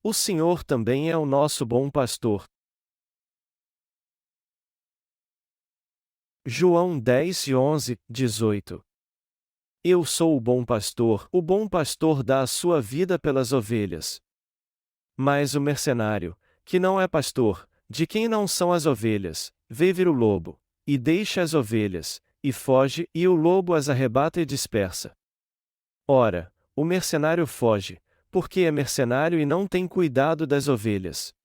O Senhor também é o nosso bom pastor. João 10:11-18. Eu sou o bom pastor dá a sua vida pelas ovelhas. Mas o mercenário, que não é pastor, de quem não são as ovelhas, vê vir o lobo, e deixa as ovelhas, e foge, e o lobo as arrebata e dispersa. Ora, o mercenário foge, porque é mercenário e não tem cuidado das ovelhas.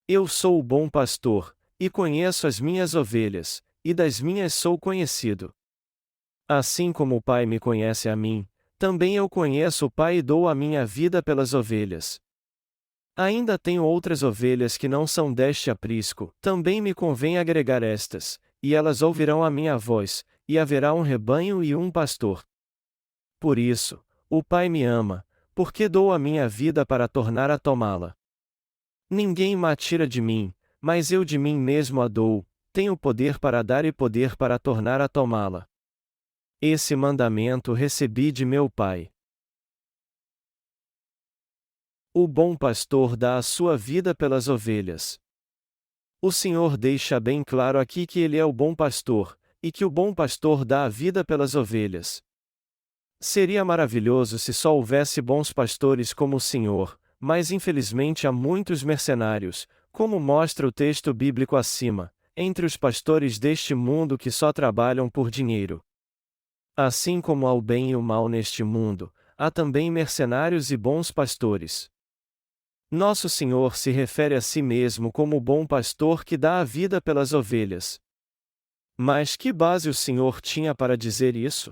Eu sou o bom pastor, e conheço as minhas ovelhas, e das minhas sou conhecido. Assim como o Pai me conhece a mim, também eu conheço o Pai e dou a minha vida pelas ovelhas. Ainda tenho outras ovelhas que não são deste aprisco, também me convém agregar estas, e elas ouvirão a minha voz, e haverá um rebanho e um pastor. Por isso, o Pai me ama, porque dou a minha vida para tornar a tomá-la. Ninguém me tira de mim, mas eu de mim mesmo a dou, tenho poder para dar e poder para tornar a tomá-la. Esse mandamento recebi de meu Pai. O bom pastor dá a sua vida pelas ovelhas. O Senhor deixa bem claro aqui que Ele é o bom pastor, e que o bom pastor dá a vida pelas ovelhas. Seria maravilhoso se só houvesse bons pastores como o Senhor, mas infelizmente há muitos mercenários, como mostra o texto bíblico acima, entre os pastores deste mundo que só trabalham por dinheiro. Assim como há o bem e o mal neste mundo, há também mercenários e bons pastores. Nosso Senhor se refere a si mesmo como o bom pastor que dá a vida pelas ovelhas. Mas que base o Senhor tinha para dizer isso?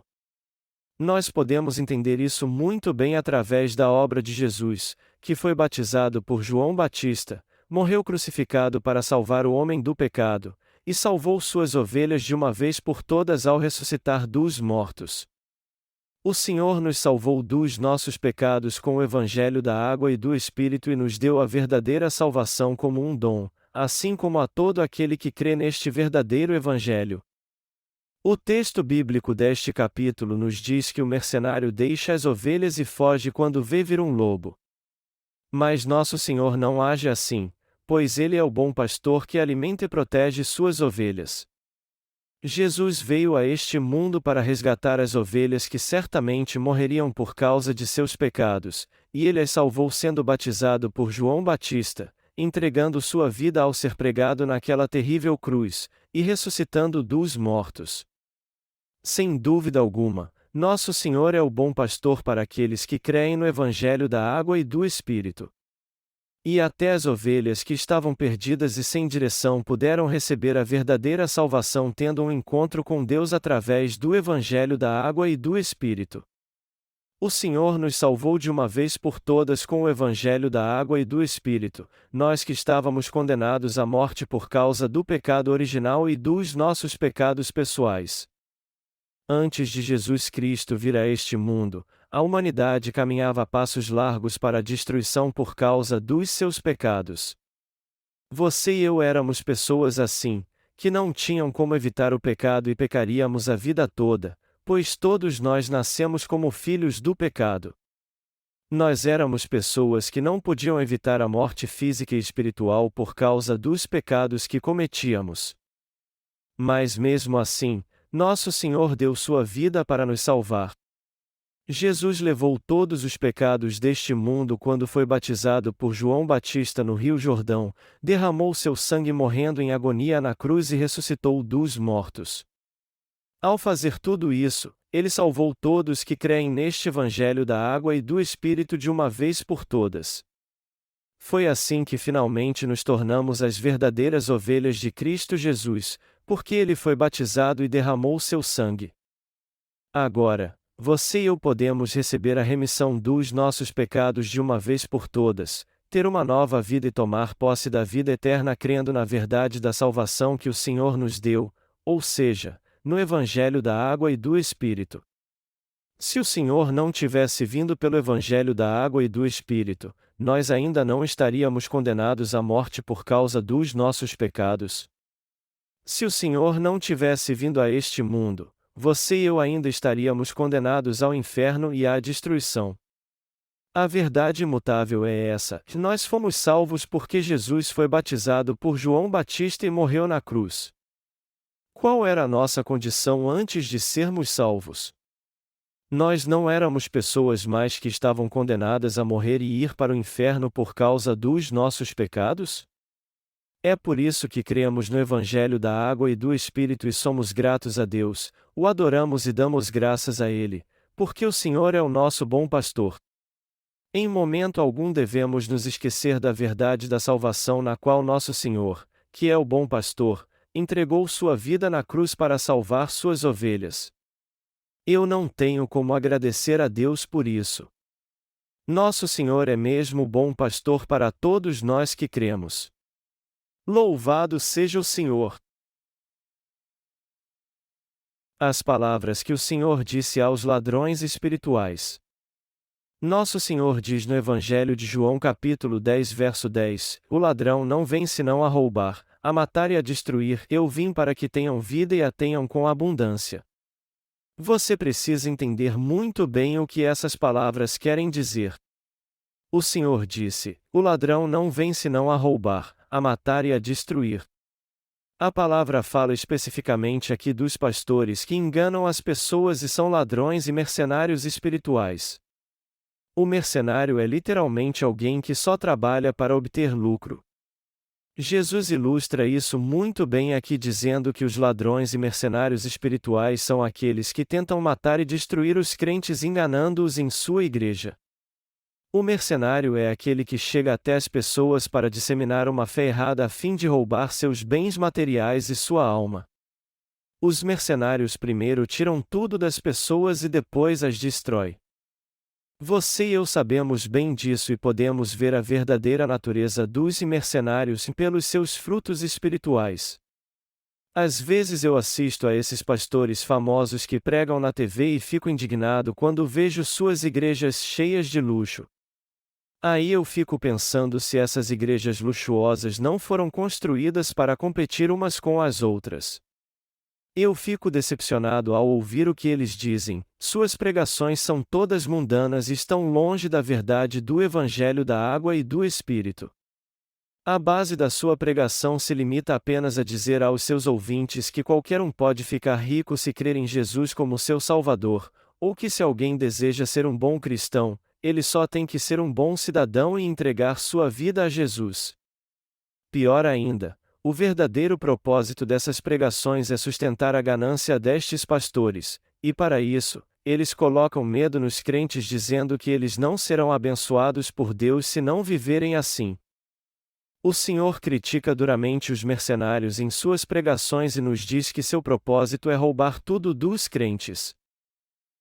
Nós podemos entender isso muito bem através da obra de Jesus, que foi batizado por João Batista, morreu crucificado para salvar o homem do pecado, e salvou suas ovelhas de uma vez por todas ao ressuscitar dos mortos. O Senhor nos salvou dos nossos pecados com o Evangelho da água e do Espírito e nos deu a verdadeira salvação como um dom, assim como a todo aquele que crê neste verdadeiro Evangelho. O texto bíblico deste capítulo nos diz que o mercenário deixa as ovelhas e foge quando vê vir um lobo. Mas nosso Senhor não age assim, pois Ele é o bom pastor que alimenta e protege suas ovelhas. Jesus veio a este mundo para resgatar as ovelhas que certamente morreriam por causa de seus pecados, e Ele as salvou sendo batizado por João Batista, entregando sua vida ao ser pregado naquela terrível cruz, e ressuscitando dos mortos. Sem dúvida alguma, nosso Senhor é o bom pastor para aqueles que creem no Evangelho da água e do Espírito. E até as ovelhas que estavam perdidas e sem direção puderam receber a verdadeira salvação tendo um encontro com Deus através do Evangelho da água e do Espírito. O Senhor nos salvou de uma vez por todas com o Evangelho da água e do Espírito, nós que estávamos condenados à morte por causa do pecado original e dos nossos pecados pessoais. Antes de Jesus Cristo vir a este mundo, a humanidade caminhava a passos largos para a destruição por causa dos seus pecados. Você e eu éramos pessoas assim, que não tinham como evitar o pecado e pecaríamos a vida toda, pois todos nós nascemos como filhos do pecado. Nós éramos pessoas que não podiam evitar a morte física e espiritual por causa dos pecados que cometíamos. Mas mesmo assim, nosso Senhor deu sua vida para nos salvar. Jesus levou todos os pecados deste mundo quando foi batizado por João Batista no Rio Jordão, derramou seu sangue morrendo em agonia na cruz e ressuscitou dos mortos. Ao fazer tudo isso, ele salvou todos que creem neste Evangelho da água e do Espírito de uma vez por todas. Foi assim que finalmente nos tornamos as verdadeiras ovelhas de Cristo Jesus, porque ele foi batizado e derramou seu sangue. Agora, você e eu podemos receber a remissão dos nossos pecados de uma vez por todas, ter uma nova vida e tomar posse da vida eterna crendo na verdade da salvação que o Senhor nos deu, ou seja, no Evangelho da água e do Espírito. Se o Senhor não tivesse vindo pelo Evangelho da água e do Espírito, nós ainda não estaríamos condenados à morte por causa dos nossos pecados. Se o Senhor não tivesse vindo a este mundo, você e eu ainda estaríamos condenados ao inferno e à destruição. A verdade imutável é essa: que nós fomos salvos porque Jesus foi batizado por João Batista e morreu na cruz. Qual era a nossa condição antes de sermos salvos? Nós não éramos pessoas mais que estavam condenadas a morrer e ir para o inferno por causa dos nossos pecados? É por isso que cremos no Evangelho da Água e do Espírito e somos gratos a Deus, o adoramos e damos graças a Ele, porque o Senhor é o nosso bom pastor. Em momento algum devemos nos esquecer da verdade da salvação na qual nosso Senhor, que é o bom pastor, entregou sua vida na cruz para salvar suas ovelhas. Eu não tenho como agradecer a Deus por isso. Nosso Senhor é mesmo o bom pastor para todos nós que cremos. Louvado seja o Senhor! As palavras que o Senhor disse aos ladrões espirituais. Nosso Senhor diz no Evangelho de João capítulo 10 verso 10, o ladrão não vem senão a roubar, a matar e a destruir, eu vim para que tenham vida e a tenham com abundância. Você precisa entender muito bem o que essas palavras querem dizer. O Senhor disse, o ladrão não vem senão a roubar, a matar e a destruir. A palavra fala especificamente aqui dos pastores que enganam as pessoas e são ladrões e mercenários espirituais. O mercenário é literalmente alguém que só trabalha para obter lucro. Jesus ilustra isso muito bem aqui dizendo que os ladrões e mercenários espirituais são aqueles que tentam matar e destruir os crentes enganando-os em sua igreja. O mercenário é aquele que chega até as pessoas para disseminar uma fé errada a fim de roubar seus bens materiais e sua alma. Os mercenários primeiro tiram tudo das pessoas e depois as destrói. Você e eu sabemos bem disso e podemos ver a verdadeira natureza dos mercenários pelos seus frutos espirituais. Às vezes eu assisto a esses pastores famosos que pregam na TV e fico indignado quando vejo suas igrejas cheias de luxo. Aí eu fico pensando se essas igrejas luxuosas não foram construídas para competir umas com as outras. Eu fico decepcionado ao ouvir o que eles dizem, suas pregações são todas mundanas e estão longe da verdade do Evangelho da Água e do Espírito. A base da sua pregação se limita apenas a dizer aos seus ouvintes que qualquer um pode ficar rico se crer em Jesus como seu Salvador, ou que se alguém deseja ser um bom cristão, ele só tem que ser um bom cidadão e entregar sua vida a Jesus. Pior ainda, o verdadeiro propósito dessas pregações é sustentar a ganância destes pastores, e para isso, eles colocam medo nos crentes dizendo que eles não serão abençoados por Deus se não viverem assim. O Senhor critica duramente os mercenários em suas pregações e nos diz que seu propósito é roubar tudo dos crentes.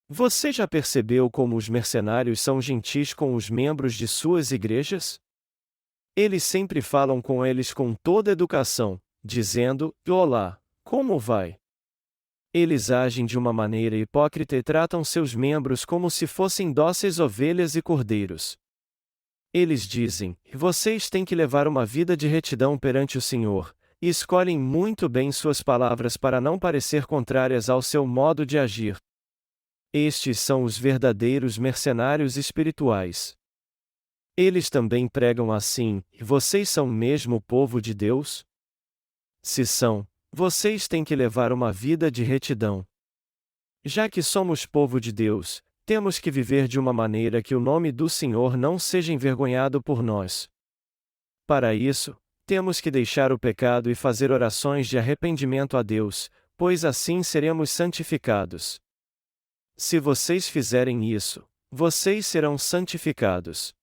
Você já percebeu como os mercenários são gentis com os membros de suas igrejas? Eles sempre falam com eles com toda educação, dizendo: "Olá, como vai?" Eles agem de uma maneira hipócrita e tratam seus membros como se fossem dóceis ovelhas e cordeiros. Eles dizem: "Vocês têm que levar uma vida de retidão perante o Senhor", e escolhem muito bem suas palavras para não parecer contrárias ao seu modo de agir. Estes são os verdadeiros mercenários espirituais. Eles também pregam assim: "Vocês são mesmo o povo de Deus?" Se são, vocês têm que levar uma vida de retidão. Já que somos povo de Deus, temos que viver de uma maneira que o nome do Senhor não seja envergonhado por nós. Para isso, temos que deixar o pecado e fazer orações de arrependimento a Deus, pois assim seremos santificados. Se vocês fizerem isso, vocês serão santificados.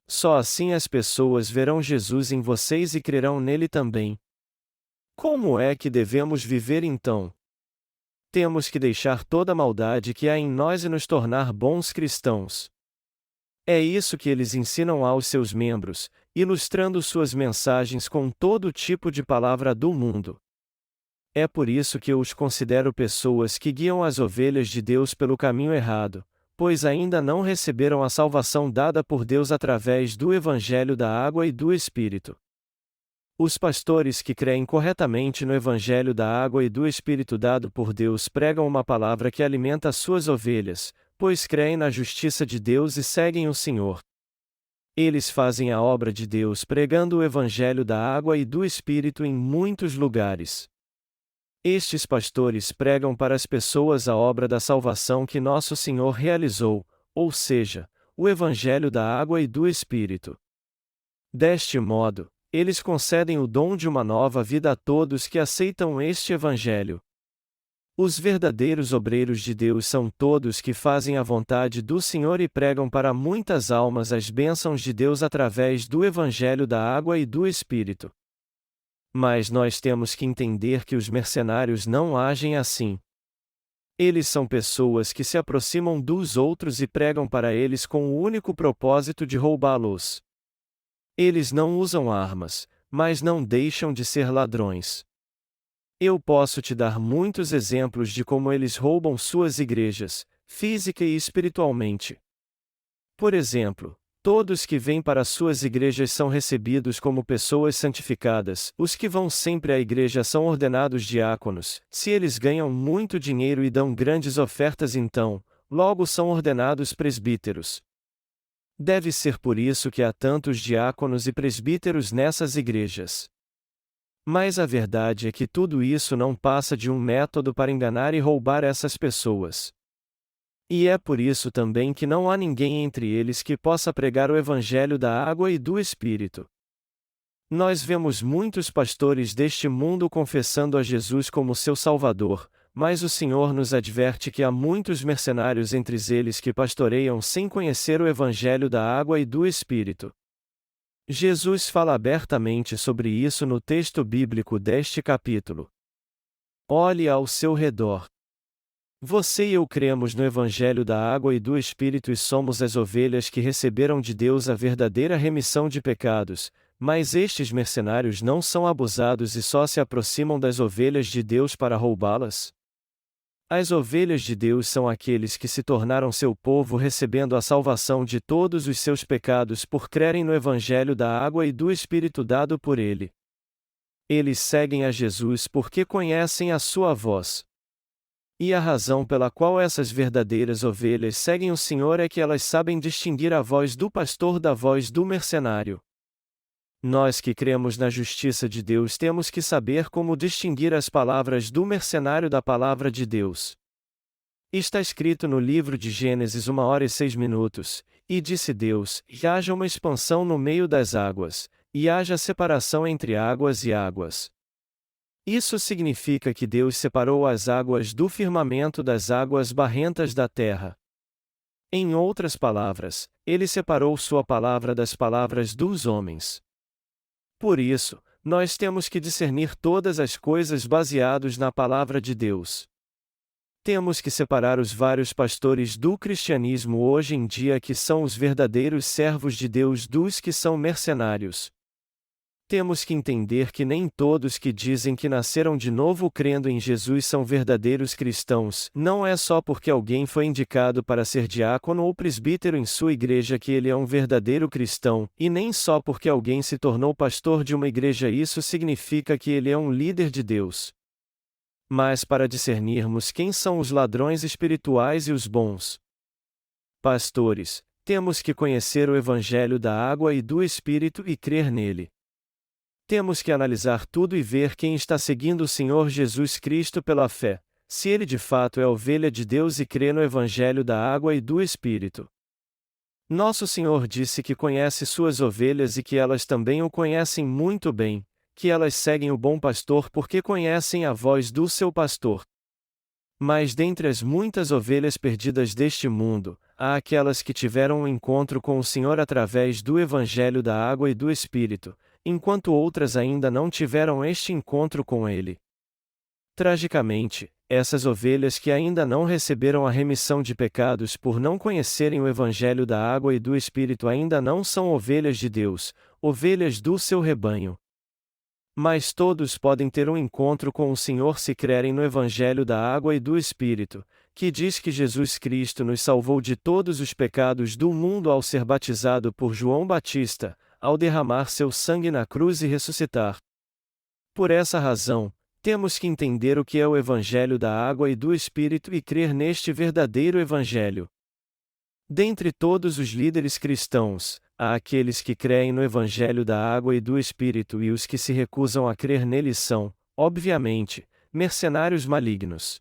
Só assim as pessoas verão Jesus em vocês e crerão nele também. Como é que devemos viver então? Temos que deixar toda a maldade que há em nós e nos tornar bons cristãos. É isso que eles ensinam aos seus membros, ilustrando suas mensagens com todo tipo de palavra do mundo. É por isso que eu os considero pessoas que guiam as ovelhas de Deus pelo caminho errado, pois ainda não receberam a salvação dada por Deus através do Evangelho da Água e do Espírito. Os pastores que creem corretamente no Evangelho da Água e do Espírito dado por Deus pregam uma palavra que alimenta suas ovelhas, pois creem na justiça de Deus e seguem o Senhor. Eles fazem a obra de Deus pregando o Evangelho da água e do Espírito em muitos lugares. Estes pastores pregam para as pessoas a obra da salvação que nosso Senhor realizou, ou seja, o Evangelho da água e do Espírito. Deste modo, eles concedem o dom de uma nova vida a todos que aceitam este Evangelho. Os verdadeiros obreiros de Deus são todos que fazem a vontade do Senhor e pregam para muitas almas as bênçãos de Deus através do Evangelho da água e do Espírito. Mas nós temos que entender que os mercenários não agem assim. Eles são pessoas que se aproximam dos outros e pregam para eles com o único propósito de roubá-los. Eles não usam armas, mas não deixam de ser ladrões. Eu posso te dar muitos exemplos de como eles roubam suas igrejas, física e espiritualmente. Por exemplo, todos que vêm para suas igrejas são recebidos como pessoas santificadas, os que vão sempre à igreja são ordenados diáconos, se eles ganham muito dinheiro e dão grandes ofertas então, logo são ordenados presbíteros. Deve ser por isso que há tantos diáconos e presbíteros nessas igrejas. Mas a verdade é que tudo isso não passa de um método para enganar e roubar essas pessoas. E é por isso também que não há ninguém entre eles que possa pregar o Evangelho da água e do Espírito. Nós vemos muitos pastores deste mundo confessando a Jesus como seu Salvador, mas o Senhor nos adverte que há muitos mercenários entre eles que pastoreiam sem conhecer o Evangelho da água e do Espírito. Jesus fala abertamente sobre isso no texto bíblico deste capítulo. Olhe ao seu redor. Você e eu cremos no Evangelho da água e do Espírito e somos as ovelhas que receberam de Deus a verdadeira remissão de pecados, mas estes mercenários não são abusados e só se aproximam das ovelhas de Deus para roubá-las? As ovelhas de Deus são aqueles que se tornaram seu povo recebendo a salvação de todos os seus pecados por crerem no Evangelho da água e do Espírito dado por ele. Eles seguem a Jesus porque conhecem a sua voz. E a razão pela qual essas verdadeiras ovelhas seguem o Senhor é que elas sabem distinguir a voz do pastor da voz do mercenário. Nós que cremos na justiça de Deus temos que saber como distinguir as palavras do mercenário da palavra de Deus. Está escrito no livro de Gênesis 1h06, e disse Deus, e haja uma expansão no meio das águas, e haja separação entre águas e águas. Isso significa que Deus separou as águas do firmamento das águas barrentas da terra. Em outras palavras, Ele separou sua palavra das palavras dos homens. Por isso, nós temos que discernir todas as coisas baseados na palavra de Deus. Temos que separar os vários pastores do cristianismo hoje em dia que são os verdadeiros servos de Deus dos que são mercenários. Temos que entender que nem todos que dizem que nasceram de novo crendo em Jesus são verdadeiros cristãos. Não é só porque alguém foi indicado para ser diácono ou presbítero em sua igreja que ele é um verdadeiro cristão, e nem só porque alguém se tornou pastor de uma igreja isso significa que ele é um líder de Deus. Mas para discernirmos quem são os ladrões espirituais e os bons pastores, temos que conhecer o Evangelho da água e do Espírito e crer nele. Temos que analisar tudo e ver quem está seguindo o Senhor Jesus Cristo pela fé, se ele de fato é ovelha de Deus e crê no Evangelho da água e do Espírito. Nosso Senhor disse que conhece suas ovelhas e que elas também o conhecem muito bem, que elas seguem o bom pastor porque conhecem a voz do seu pastor. Mas dentre as muitas ovelhas perdidas deste mundo, há aquelas que tiveram um encontro com o Senhor através do Evangelho da água e do Espírito, enquanto outras ainda não tiveram este encontro com ele. Tragicamente, essas ovelhas que ainda não receberam a remissão de pecados por não conhecerem o Evangelho da água e do Espírito ainda não são ovelhas de Deus, ovelhas do seu rebanho. Mas todos podem ter um encontro com o Senhor se crerem no Evangelho da água e do Espírito, que diz que Jesus Cristo nos salvou de todos os pecados do mundo ao ser batizado por João Batista, ao derramar seu sangue na cruz e ressuscitar. Por essa razão, temos que entender o que é o Evangelho da água e do Espírito e crer neste verdadeiro Evangelho. Dentre todos os líderes cristãos, há aqueles que creem no Evangelho da Água e do Espírito e os que se recusam a crer nele são, obviamente, mercenários malignos.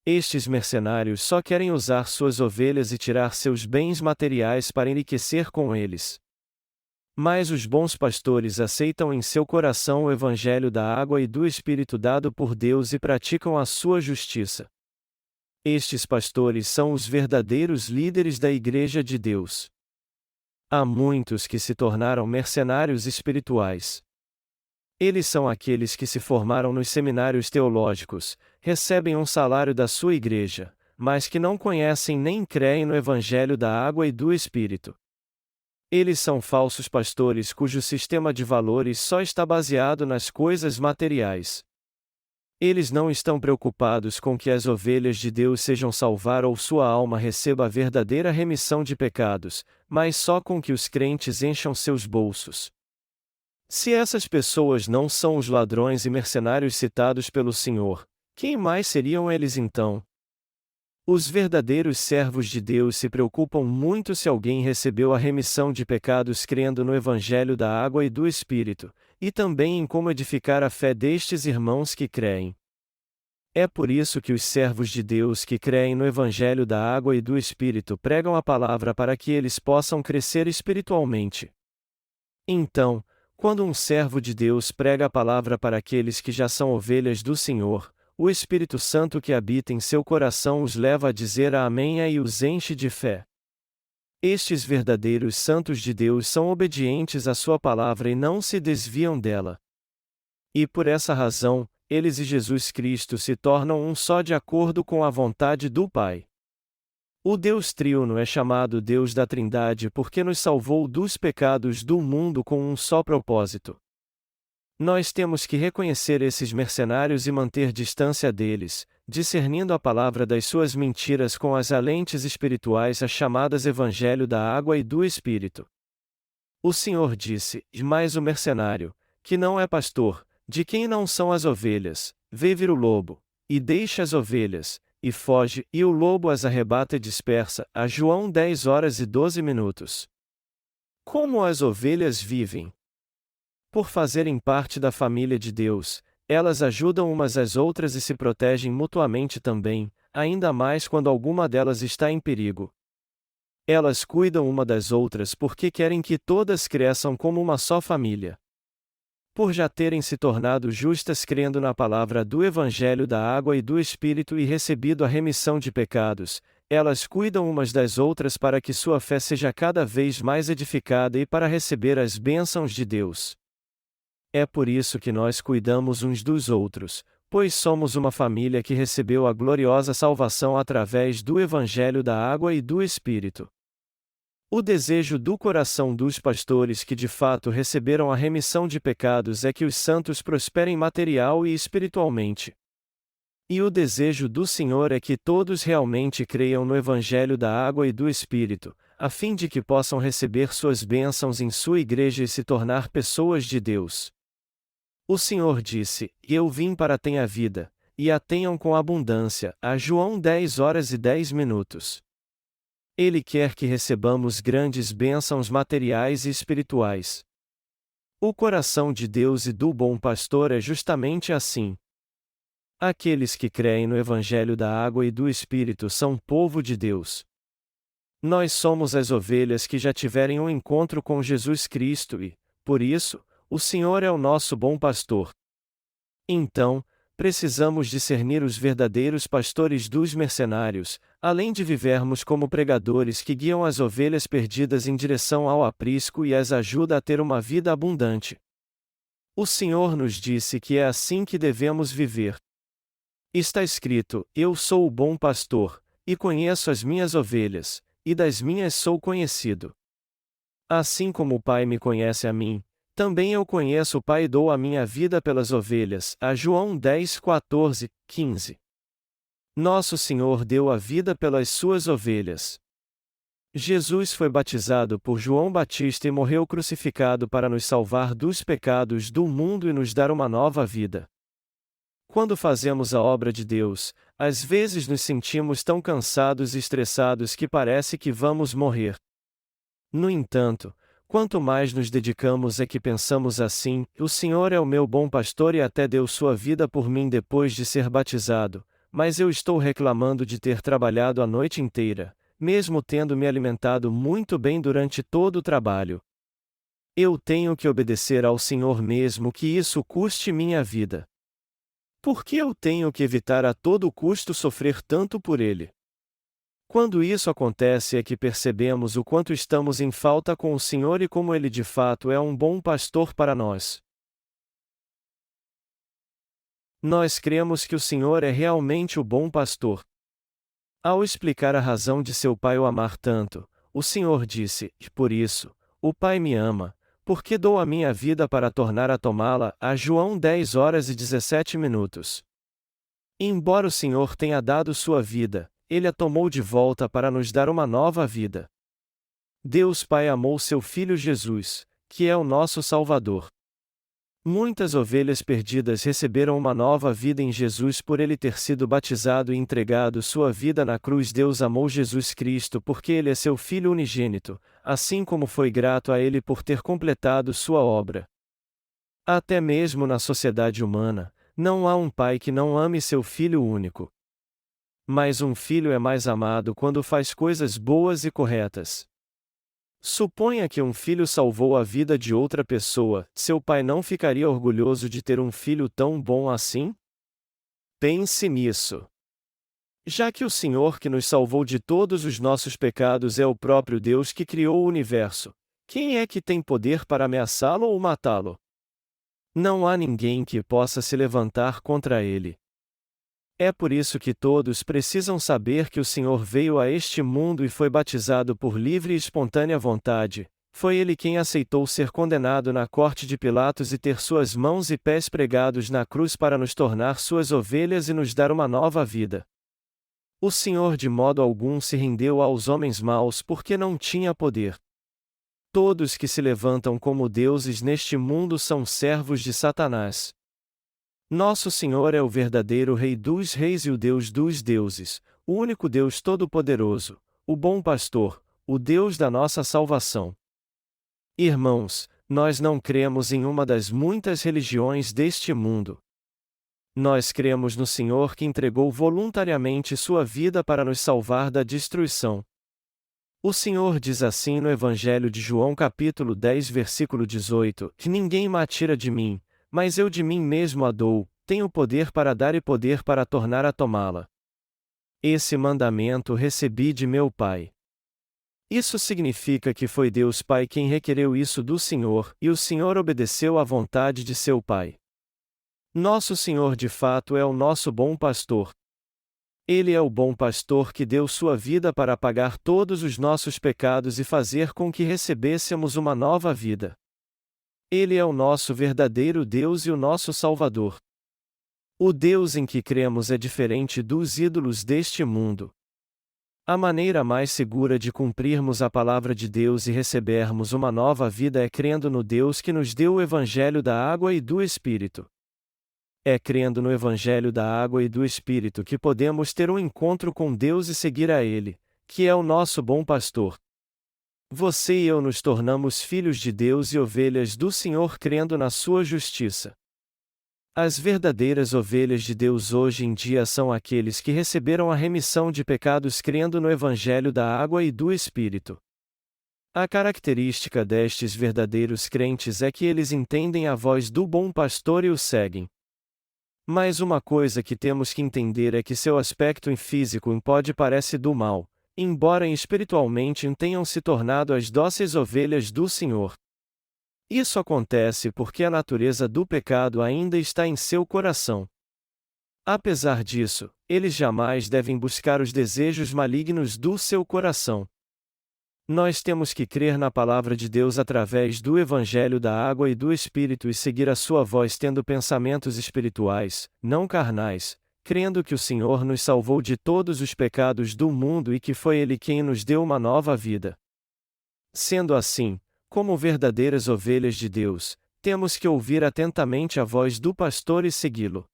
Estes mercenários só querem usar suas ovelhas e tirar seus bens materiais para enriquecer com eles. Mas os bons pastores aceitam em seu coração o Evangelho da Água e do Espírito dado por Deus e praticam a sua justiça. Estes pastores são os verdadeiros líderes da Igreja de Deus. Há muitos que se tornaram mercenários espirituais. Eles são aqueles que se formaram nos seminários teológicos, recebem um salário da sua igreja, mas que não conhecem nem creem no Evangelho da Água e do Espírito. Eles são falsos pastores cujo sistema de valores só está baseado nas coisas materiais. Eles não estão preocupados com que as ovelhas de Deus sejam salvar ou sua alma receba a verdadeira remissão de pecados, mas só com que os crentes encham seus bolsos. Se essas pessoas não são os ladrões e mercenários citados pelo Senhor, quem mais seriam eles então? Os verdadeiros servos de Deus se preocupam muito se alguém recebeu a remissão de pecados crendo no Evangelho da Água e do Espírito, e também em como edificar a fé destes irmãos que creem. É por isso que os servos de Deus que creem no Evangelho da Água e do Espírito pregam a palavra para que eles possam crescer espiritualmente. Então, quando um servo de Deus prega a palavra para aqueles que já são ovelhas do Senhor, o Espírito Santo que habita em seu coração os leva a dizer Amém e os enche de fé. Estes verdadeiros santos de Deus são obedientes à sua palavra e não se desviam dela. E por essa razão, eles e Jesus Cristo se tornam um só de acordo com a vontade do Pai. O Deus Triuno é chamado Deus da Trindade porque nos salvou dos pecados do mundo com um só propósito. Nós temos que reconhecer esses mercenários e manter distância deles, discernindo a palavra das suas mentiras com as lentes espirituais as chamadas Evangelho da Água e do Espírito. O Senhor disse, mas o mercenário, que não é pastor, de quem não são as ovelhas, vê vir o lobo, e deixa as ovelhas, e foge, e o lobo as arrebata e dispersa. A João 10h12. Como as ovelhas vivem? Por fazerem parte da família de Deus, elas ajudam umas às outras e se protegem mutuamente também, ainda mais quando alguma delas está em perigo. Elas cuidam uma das outras porque querem que todas cresçam como uma só família. Por já terem se tornado justas crendo na palavra do Evangelho da Água e do Espírito e recebido a remissão de pecados, elas cuidam umas das outras para que sua fé seja cada vez mais edificada e para receber as bênçãos de Deus. É por isso que nós cuidamos uns dos outros, pois somos uma família que recebeu a gloriosa salvação através do Evangelho da Água e do Espírito. O desejo do coração dos pastores que de fato receberam a remissão de pecados é que os santos prosperem material e espiritualmente. E o desejo do Senhor é que todos realmente creiam no Evangelho da Água e do Espírito, a fim de que possam receber suas bênçãos em sua igreja e se tornar pessoas de Deus. O Senhor disse, Eu vim para tenha vida, e a tenham com abundância. A João 10h10. Ele quer que recebamos grandes bênçãos materiais e espirituais. O coração de Deus e do bom pastor é justamente assim. Aqueles que creem no Evangelho da Água e do Espírito são povo de Deus. Nós somos as ovelhas que já tiverem um encontro com Jesus Cristo e, por isso, o Senhor é o nosso bom pastor. Então, precisamos discernir os verdadeiros pastores dos mercenários, além de vivermos como pregadores que guiam as ovelhas perdidas em direção ao aprisco e as ajuda a ter uma vida abundante. O Senhor nos disse que é assim que devemos viver. Está escrito, Eu sou o bom pastor, e conheço as minhas ovelhas, e das minhas sou conhecido. Assim como o Pai me conhece a mim, também eu conheço o Pai e dou a minha vida pelas ovelhas. A João 10:14-15. Nosso Senhor deu a vida pelas suas ovelhas. Jesus foi batizado por João Batista e morreu crucificado para nos salvar dos pecados do mundo e nos dar uma nova vida. Quando fazemos a obra de Deus, às vezes nos sentimos tão cansados e estressados que parece que vamos morrer. No entanto, quanto mais nos dedicamos é que pensamos assim: o Senhor é o meu bom pastor e até deu sua vida por mim depois de ser batizado, mas eu estou reclamando de ter trabalhado a noite inteira, mesmo tendo me alimentado muito bem durante todo o trabalho. Eu tenho que obedecer ao Senhor mesmo que isso custe minha vida. Por que eu tenho que evitar a todo custo sofrer tanto por Ele? Quando isso acontece é que percebemos o quanto estamos em falta com o Senhor e como Ele de fato é um bom pastor para nós. Nós cremos que o Senhor é realmente o bom pastor. Ao explicar a razão de seu Pai o amar tanto, o Senhor disse: por isso, o Pai me ama, porque dou a minha vida para tornar a tomá-la. A João 10:17. Embora o Senhor tenha dado sua vida, Ele a tomou de volta para nos dar uma nova vida. Deus Pai amou seu Filho Jesus, que é o nosso Salvador. Muitas ovelhas perdidas receberam uma nova vida em Jesus por ele ter sido batizado e entregado sua vida na cruz. Deus amou Jesus Cristo porque ele é seu Filho unigênito, assim como foi grato a ele por ter completado sua obra. Até mesmo na sociedade humana, não há um pai que não ame seu filho único. Mas um filho é mais amado quando faz coisas boas e corretas. Suponha que um filho salvou a vida de outra pessoa, seu pai não ficaria orgulhoso de ter um filho tão bom assim? Pense nisso. Já que o Senhor que nos salvou de todos os nossos pecados é o próprio Deus que criou o universo, quem é que tem poder para ameaçá-lo ou matá-lo? Não há ninguém que possa se levantar contra ele. É por isso que todos precisam saber que o Senhor veio a este mundo e foi batizado por livre e espontânea vontade. Foi ele quem aceitou ser condenado na corte de Pilatos e ter suas mãos e pés pregados na cruz para nos tornar suas ovelhas e nos dar uma nova vida. O Senhor de modo algum se rendeu aos homens maus porque não tinha poder. Todos que se levantam como deuses neste mundo são servos de Satanás. Nosso Senhor é o verdadeiro Rei dos Reis e o Deus dos deuses, o único Deus Todo-Poderoso, o bom pastor, o Deus da nossa salvação. Irmãos, nós não cremos em uma das muitas religiões deste mundo. Nós cremos no Senhor que entregou voluntariamente sua vida para nos salvar da destruição. O Senhor diz assim no Evangelho de João capítulo 10 versículo 18, que ninguém me tira de mim, mas eu de mim mesmo a dou, tenho poder para dar e poder para tornar a tomá-la. Esse mandamento recebi de meu Pai. Isso significa que foi Deus Pai quem requereu isso do Senhor, e o Senhor obedeceu à vontade de seu Pai. Nosso Senhor de fato é o nosso bom pastor. Ele é o bom pastor que deu sua vida para apagar todos os nossos pecados e fazer com que recebêssemos uma nova vida. Ele é o nosso verdadeiro Deus e o nosso Salvador. O Deus em que cremos é diferente dos ídolos deste mundo. A maneira mais segura de cumprirmos a palavra de Deus e recebermos uma nova vida é crendo no Deus que nos deu o Evangelho da água e do Espírito. É crendo no Evangelho da água e do Espírito que podemos ter um encontro com Deus e seguir a Ele, que é o nosso bom pastor. Você e eu nos tornamos filhos de Deus e ovelhas do Senhor crendo na sua justiça. As verdadeiras ovelhas de Deus hoje em dia são aqueles que receberam a remissão de pecados crendo no Evangelho da água e do Espírito. A característica destes verdadeiros crentes é que eles entendem a voz do bom pastor e o seguem. Mas uma coisa que temos que entender é que seu aspecto físico pode parecer do mal, embora espiritualmente tenham se tornado as dóceis ovelhas do Senhor. Isso acontece porque a natureza do pecado ainda está em seu coração. Apesar disso, eles jamais devem buscar os desejos malignos do seu coração. Nós temos que crer na palavra de Deus através do Evangelho da água e do Espírito e seguir a sua voz tendo pensamentos espirituais, não carnais, crendo que o Senhor nos salvou de todos os pecados do mundo e que foi Ele quem nos deu uma nova vida. Sendo assim, como verdadeiras ovelhas de Deus, temos que ouvir atentamente a voz do pastor e segui-lo.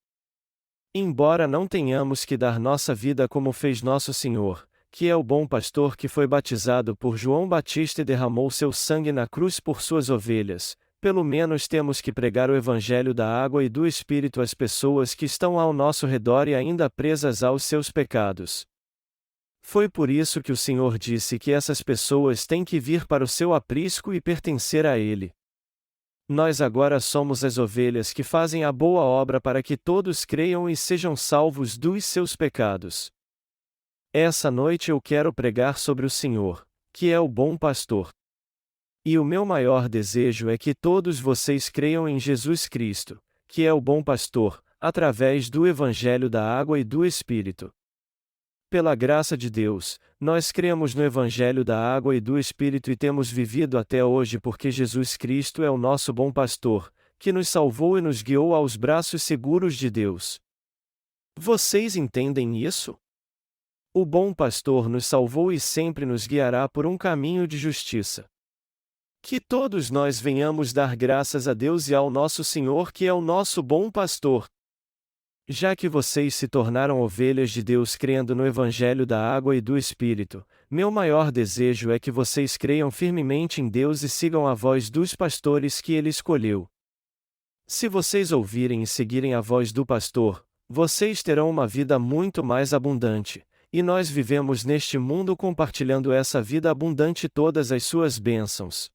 Embora não tenhamos que dar nossa vida como fez nosso Senhor, que é o bom pastor que foi batizado por João Batista e derramou seu sangue na cruz por suas ovelhas, pelo menos temos que pregar o Evangelho da água e do Espírito às pessoas que estão ao nosso redor e ainda presas aos seus pecados. Foi por isso que o Senhor disse que essas pessoas têm que vir para o seu aprisco e pertencer a Ele. Nós agora somos as ovelhas que fazem a boa obra para que todos creiam e sejam salvos dos seus pecados. Essa noite eu quero pregar sobre o Senhor, que é o bom pastor. E o meu maior desejo é que todos vocês creiam em Jesus Cristo, que é o bom pastor, através do Evangelho da água e do Espírito. Pela graça de Deus, nós cremos no Evangelho da água e do Espírito e temos vivido até hoje porque Jesus Cristo é o nosso bom pastor, que nos salvou e nos guiou aos braços seguros de Deus. Vocês entendem isso? O bom pastor nos salvou e sempre nos guiará por um caminho de justiça. Que todos nós venhamos dar graças a Deus e ao nosso Senhor que é o nosso bom pastor. Já que vocês se tornaram ovelhas de Deus crendo no Evangelho da água e do Espírito, meu maior desejo é que vocês creiam firmemente em Deus e sigam a voz dos pastores que Ele escolheu. Se vocês ouvirem e seguirem a voz do pastor, vocês terão uma vida muito mais abundante, e nós vivemos neste mundo compartilhando essa vida abundante todas as suas bênçãos.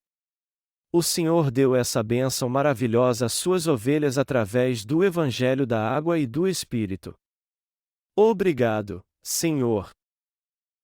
O Senhor deu essa bênção maravilhosa às suas ovelhas através do Evangelho da água e do Espírito. Obrigado, Senhor.